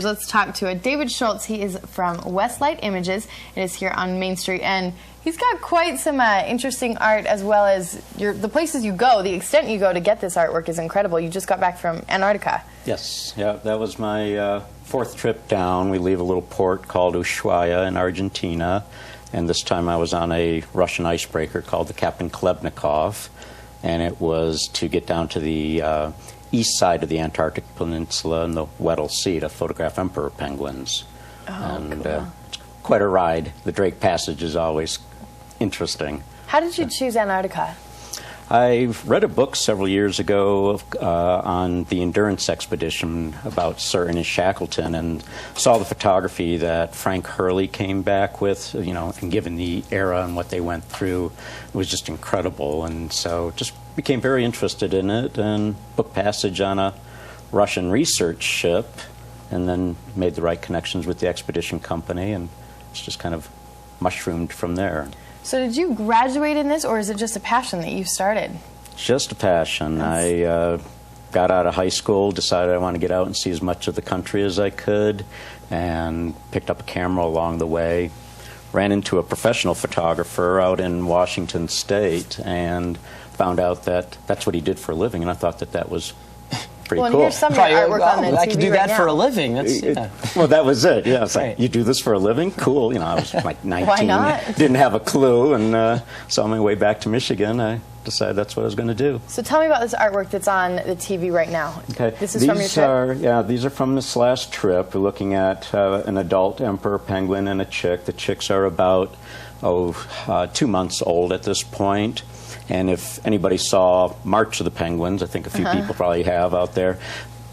photographers. Let's talk to David Schultz. He is from Westlight Images. It is here on Main Street, and he's got quite some interesting art, as well as the places you go. The extent you go to get this artwork is incredible. You just got back from Antarctica. Yes, yeah, that was my fourth trip down. We leave a little port called Ushuaia in Argentina, and this time I was on a Russian icebreaker called the Captain Klebnikov, and it was to get down to the east side of the Antarctic Peninsula in the Weddell Sea to photograph emperor penguins. Cool. It's quite a ride. The Drake Passage is always interesting. How did you choose Antarctica? I read a book several years ago on the endurance expedition about Sir Ernest Shackleton, and saw the photography that Frank Hurley came back with, and given the era and what they went through, it was just incredible. And so just became very interested in it and booked passage on a Russian research ship, and then made the right connections with the expedition company, and it's just kind of mushroomed from there. So did you graduate in this, or is it just a passion that you started? Just a passion. I got out of high school, decided I want to get out and see as much of the country as I could, and picked up a camera along the way. Ran into a professional photographer out in Washington State and found out that that's what he did for a living, and I thought that that was pretty cool. Here's some of your artwork on the TV I could do that right for now. a living. Well, that was it. Yeah, it's right. like, you do this for a living? Cool. I was like 19. Why not? Didn't have a clue, and so on my way back to Michigan, I decided that's what I was going to do. So tell me about this artwork that's on the TV right now. Okay. This is from your trip? These are from this last trip. We're looking at an adult emperor penguin and a chick. The chicks are about 2 months old at this point. And if anybody saw March of the Penguins, I think a few people probably have out there,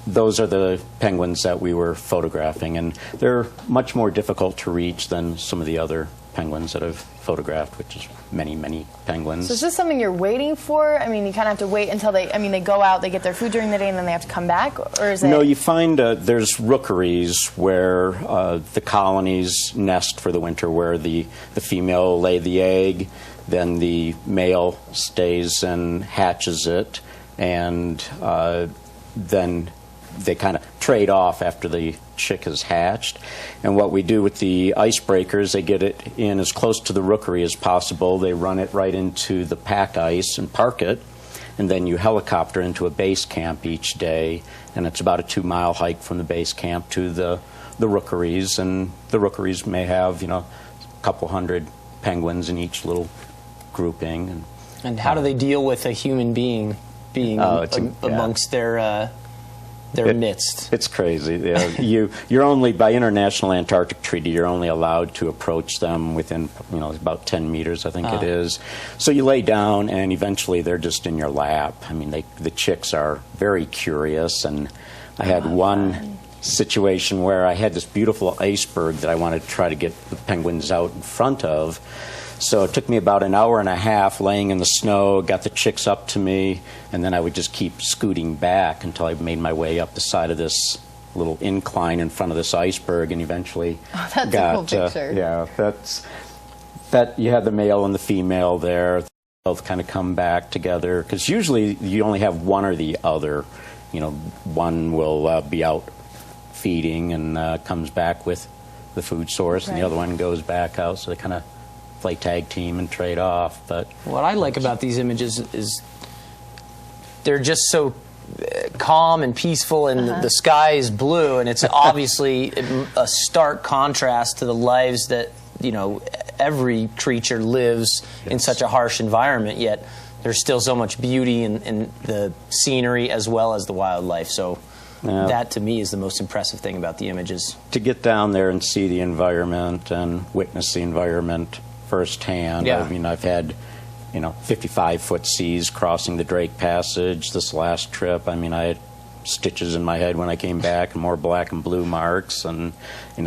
those are the penguins that we were photographing. And they're much more difficult to reach than some of the other penguins that I've photographed, which is many, many penguins. So is this something you're waiting for? I mean, you kind of have to wait until they go out, they get their food during the day, and then they have to come back? Or is it... No, you find there's rookeries where the colonies nest for the winter, where the female will lay the egg, then the male stays and hatches it, and then they kind of trade off after the chick is hatched. And what we do with the icebreakers, they get it in as close to the rookery as possible. They run it right into the pack ice and park it, and then you helicopter into a base camp each day, and it's about a 2-mile hike from the base camp to the rookeries, and the rookeries may have a couple hundred penguins in each little grouping. And how do they deal with a human being amongst their midst? It's crazy. You're only, by international Antarctic treaty, you're only allowed to approach them within about 10 meters, I think it is. So you lay down, and eventually they're just in your lap. I mean, the chicks are very curious, and I had one situation where I had this beautiful iceberg that I wanted to try to get the penguins out in front of. So it took me about an hour and a half laying in the snow, got the chicks up to me, and then I would just keep scooting back until I made my way up the side of this little incline in front of this iceberg, and eventually that's a cool picture. You have the male and the female there. They both kind of come back together, because usually you only have one or the other. One will be out feeding and comes back with the food source, and the other one goes back out, so they kind of play tag team and trade off. But what I like about these images is they're just so calm and peaceful, and the sky is blue, and it's obviously a stark contrast to the lives that every creature lives in such a harsh environment, yet there's still so much beauty in the scenery as well as the wildlife. So that to me is the most impressive thing about the images. To get down there and see the environment and witness the environment firsthand. I mean, I've had 55-foot seas crossing the Drake Passage this last trip. I mean, I had stitches in my head when I came back, and more black and blue marks, and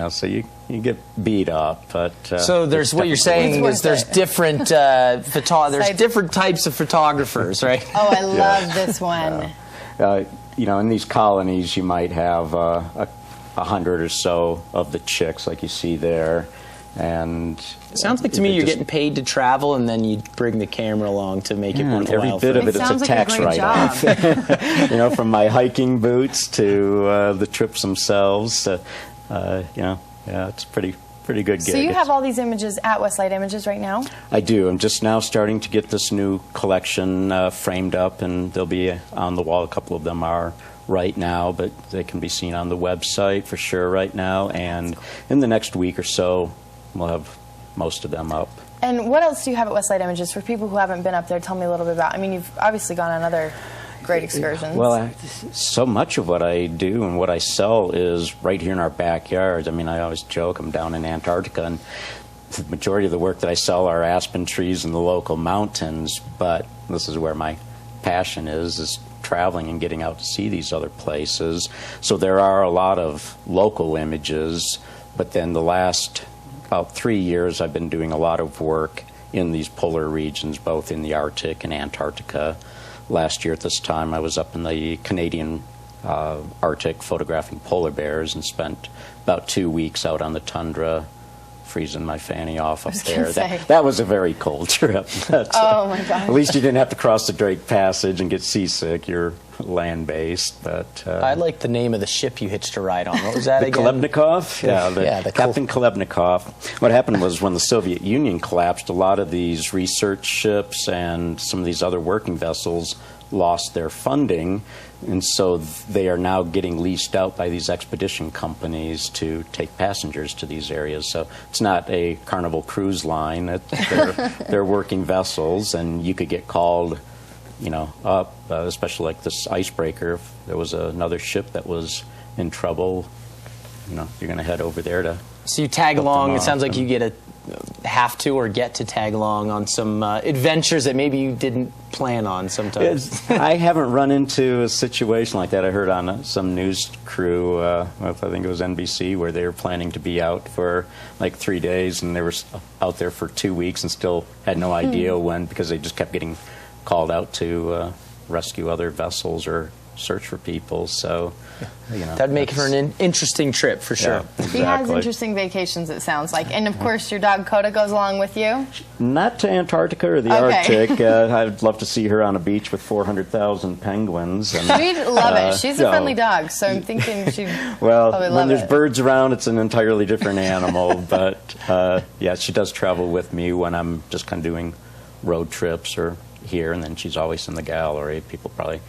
so you get beat up. But so there's what you're saying is there's different different types of photographers, right? Oh, I love this one. In these colonies, you might have 100 or so of the chicks, like you see there. And it sounds like to me you're getting paid to travel, and then you bring the camera along to make it worthwhile. Every bit of it is a tax write-off. From my hiking boots to the trips themselves. Yeah, it's pretty good gig. So you have all these images at Westlight Images right now? I do. I'm just now starting to get this new collection framed up, and they'll be on the wall. A couple of them are right now, but they can be seen on the website for sure right now. And in the next week or so, we'll have most of them up. And what else do you have at Westlight Images? For people who haven't been up there, tell me a little bit about. I mean, you've obviously gone on other great excursions. Well, so much of what I do and what I sell is right here in our backyard. I mean, I always joke I'm down in Antarctica, and the majority of the work that I sell are aspen trees in the local mountains, but this is where my passion is traveling and getting out to see these other places. So there are a lot of local images, but then the last about 3 years I've been doing a lot of work in these polar regions, both in the Arctic and Antarctica. Last year at this time I was up in the Canadian Arctic photographing polar bears and spent about 2 weeks out on the tundra freezing my fanny off up there. That was a very cold trip. Oh my God. At least you didn't have to cross the Drake Passage and get seasick. You're land-based. But I like the name of the ship you hitched a ride on. What was that the again? Kolebnikov? Yeah, the Captain Kolebnikov. What happened was when the Soviet Union collapsed, a lot of these research ships and some of these other working vessels lost their funding, and so they are now getting leased out by these expedition companies to take passengers to these areas. So it's not a Carnival cruise line. They're working vessels, and you could get called, you know, up, especially like this icebreaker. If there was another ship that was in trouble, you know, you're going to head over there to. So you tag along. It sounds like you get to tag along on some adventures that maybe you didn't plan on sometimes. I haven't run into a situation like that. I heard on some news crew, I think it was NBC, where they were planning to be out for like 3 days, and they were out there for 2 weeks and still had no idea when, because they just kept getting called out to rescue other vessels or search for people. So, you know, that'd make for an interesting trip for sure. Yeah, exactly. He has interesting vacations, it sounds like. And of course, your dog Coda goes along with you? Not to Antarctica or the Arctic. I'd love to see her on a beach with 400,000 penguins. And, she'd love it. She's a friendly dog, so I'm thinking she'd probably love it. When there's birds around, it's an entirely different animal. But yeah, she does travel with me when I'm just kind of doing road trips or here, and then she's always in the gallery. People probably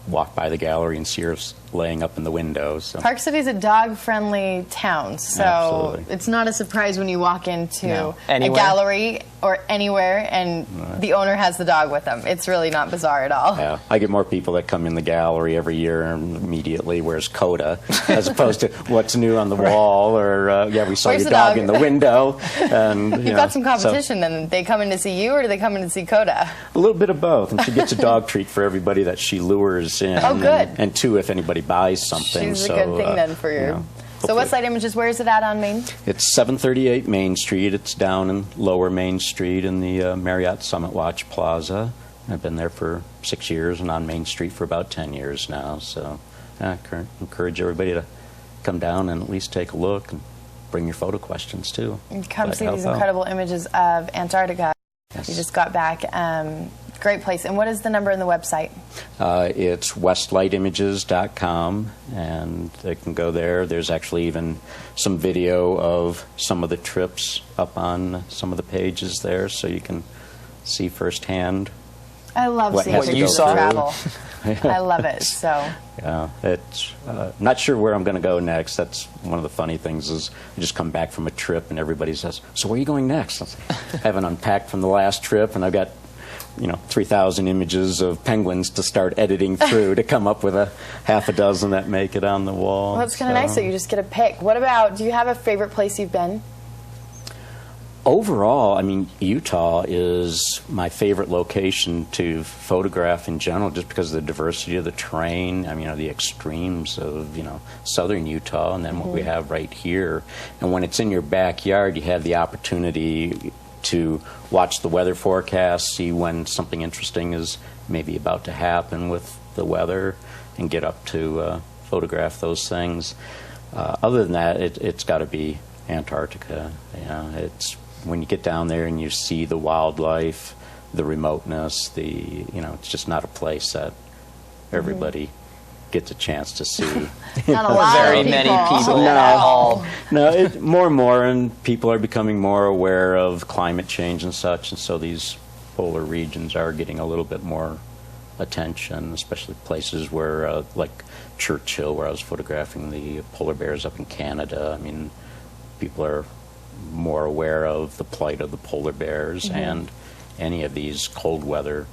walk by the gallery and see her laying up in the window. So. Park City is a dog-friendly town, so Absolutely. It's not a surprise when you walk into a Anywhere. gallery or anywhere and the owner has the dog with them. It's really not bizarre at all. Yeah, I get more people that come in the gallery every year and immediately where's Coda, as opposed to what's new on the wall, or we saw Where's your the dog dog? in the window. And You've got some competition, then. They come in to see you, or do they come in to see Coda? A little bit of both, and she gets a dog treat for everybody that she lures in. Oh, good. And two, if anybody buys something. She's a good thing then for you. So Westlight Images, where is it at on Main? It's 738 Main Street. It's down in Lower Main Street in the Marriott Summit Watch Plaza. I've been there for 6 years and on Main Street for about 10 years now. So I encourage everybody to come down and at least take a look and bring your photo questions too. And come see these incredible images of Antarctica. Yes. You just got back. Great place. And what is the number on the website? It's westlightimages.com, and they can go there. There's actually even some video of some of the trips up on some of the pages there, so you can see firsthand. I love seeing pictures of travel. I love it. So. Yeah, it's not sure where I'm going to go next. That's one of the funny things is I just come back from a trip and everybody says, "So where are you going next?" I haven't unpacked from the last trip, and I've got 3,000 images of penguins to start editing through to come up with a half a dozen that make it on the wall. Well, that's kind of nice that you just get a pick. What about, do you have a favorite place you've been? Overall, I mean, Utah is my favorite location to photograph in general, just because of the diversity of the terrain. I mean, the extremes of, southern Utah, and then what we have right here. And when it's in your backyard, you have the opportunity to watch the weather forecast, see when something interesting is maybe about to happen with the weather, and get up to photograph those things. Other than that, it's got to be Antarctica. It's when you get down there and you see the wildlife, the remoteness, it's just not a place that everybody gets a chance to see. Not a lot Very of many people. people No. at all. No, more and more, and people are becoming more aware of climate change and such, and so these polar regions are getting a little bit more attention, especially places where, like Churchill, where I was photographing the polar bears up in Canada. I mean, people are more aware of the plight of the polar bears and any of these cold weather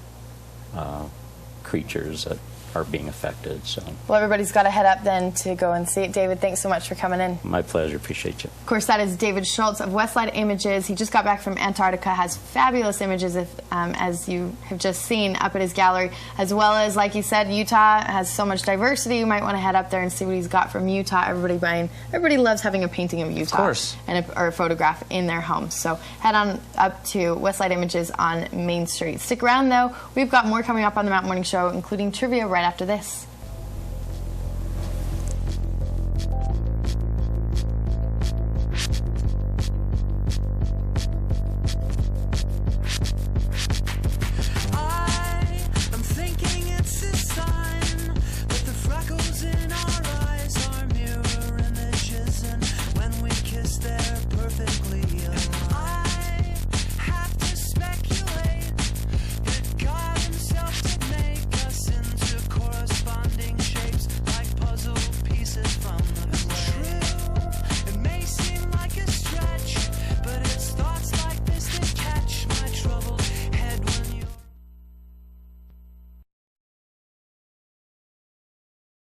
creatures that are being affected. So, Well, everybody's got to head up then to go and see it. David, thanks so much for coming in. my pleasure. Appreciate you. Of course, that is David Schultz of Westlight Images. He just got back from Antarctica, has fabulous images, as you have just seen, up at his gallery, as well as, like you said, Utah has so much diversity. You might want to head up there and see what he's got from Utah. Everybody loves having a painting of Utah, of course, and or a photograph in their home. So head on up to Westlight Images on Main Street. Stick around, though. We've got more coming up on the Mountain Morning Show, including trivia right after this.